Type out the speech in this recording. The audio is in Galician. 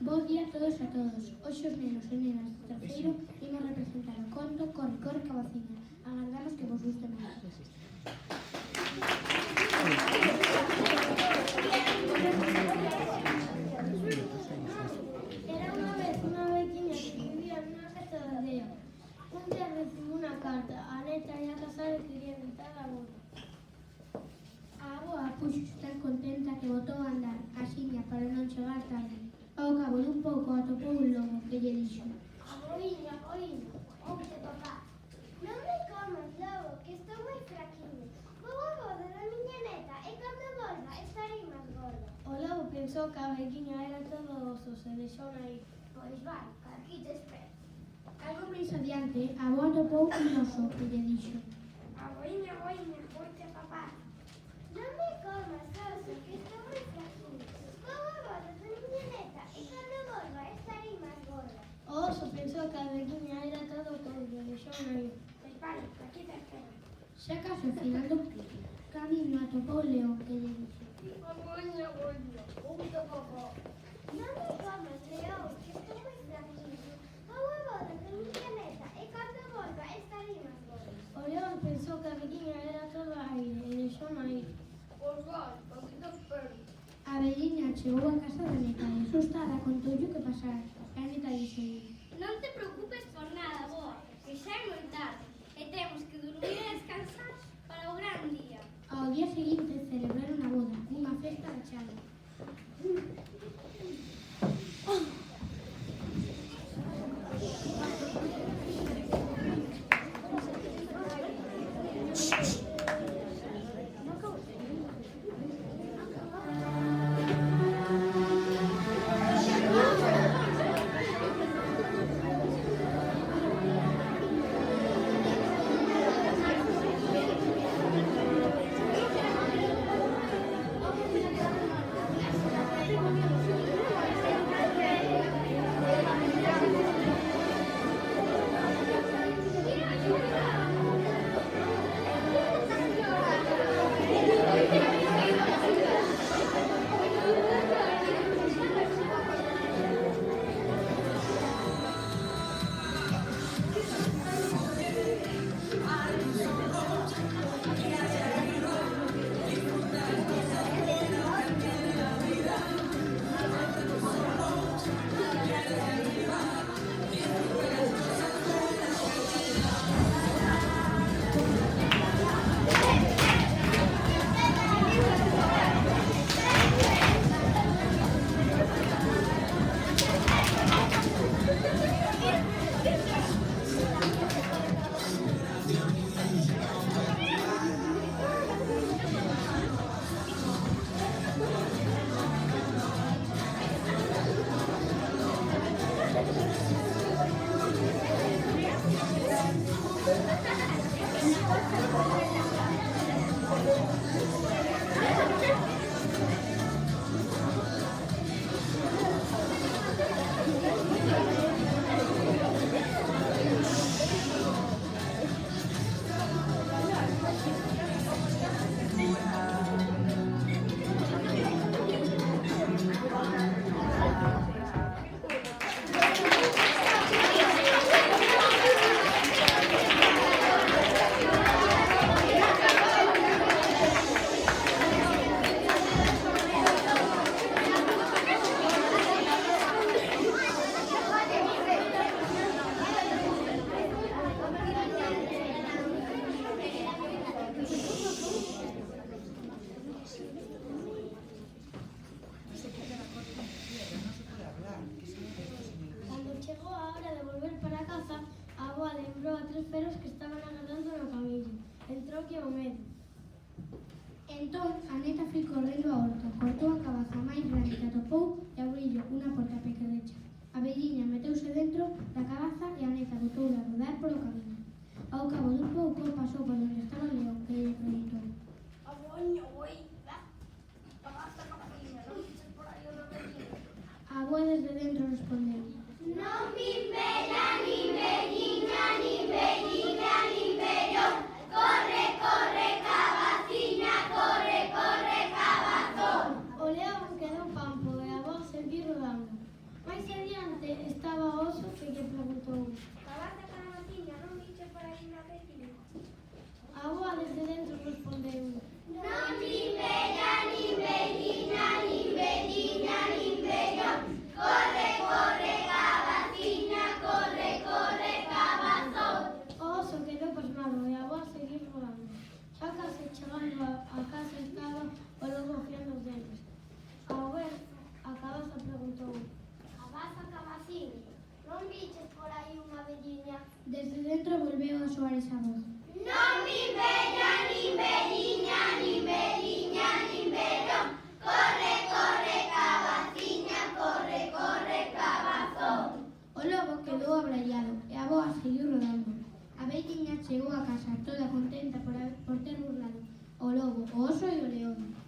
Bo día a todos e todos. Hoxe os nenos e nenas do terceiro imos representar o conto Corre, corre, cabaciña. Agardamos que vos guste moito. Era unha vez unha veciña que vivía nunha casa de aldea. Un día recibiu unha carta. A neta ia casar e quería invitar a boda. A avoa puxose tan contenta que botou a andar axiña para non chegar tarde. Ao cabo dun pouco atopou un lobo que lle dixo: Aboiña, ouve papá. Non me comas, lobo, que estou moi fraquiño. Vou a boda da miña neta e cando volva estarei máis gorda. O lobo pensou que a veciña era todo osos e deixou aí. Pois vai, que aquí te espero. Algo máis adiante, a avoa atopou un oso que lle dixo: Aboiña, oite papá. Non me comas, oso, que estou moi fraquiño. Vou a boda da miña neta e cando volva estarei máis gorda. O oso pensou que a veciña era todo coido e deixou aí. Pois vai, que aquí te espero. xa case ao final do camiño atopou o león que lle dixo: Aboiña, ouite papá. Non me comas, león, que estou moi fraquiño. Vou a boda da miña neta e cando volva estarei máis gorda. O león pensou que a veciña era todo aire e deixou aí. Pois vai, que aquí te espero. A veciña chegou a casa da neta e asustada contoulle o que pasara. E a neta dixo: Non te preocupes por nada, boa, que xa é moi tarde e temos que dormir e descansar para o gran día. Ao día seguinte celebraron a boda, unha festa rachada. Peros que estaban agardando no camiño. Entroulle ao medio. Entón, a neta foi correndo ao horto, cortou a cabaza máis grande que atopou e abriu unha porta pequerecha. A velliña meteuse dentro da cabaza e a neta botou a rodar polo camiño. Ao cabo dun pouco pasou por onde estaba o león que lle preguntou: Aboiño, cabaciña, non dices por aí unha velliña? A avoa desde dentro respondeu: Non vin bella, ni velliña, ni velliña, ni vellón. Corre, corre, cabaciña, corre, corre, cabazón. O león quedou pampo e a voz seguiu rodando. Máis diante estaba o oso que lle preguntou: Cabaza, cabaciña, non viche por aí unha veciña? A avoa desde dentro respondeu: Non nin bella, nin velliña, nin velliña, nin vellón. Corre, corre, cabaciña, corre, corre, cabazón. O oso quedou pasmado e a avoa seguir rodando. Xa case chegando a casa estaba o lobo afiando os dentes. Ao ver, a cabaza preguntou: Cabaza, cabaciña, non viches por aí unha velliña? Desde dentro volveu a soar esa voz. Non nin bella, nin velliña, nin velliña, nin vellón. Corre, corre, cabaciña, corre, corre, cabazón. O lobo quedou abraiado e a avoa seguiu rodando. A velliña chegou a casa toda contenta por ter burlado o lobo, o oso e o león.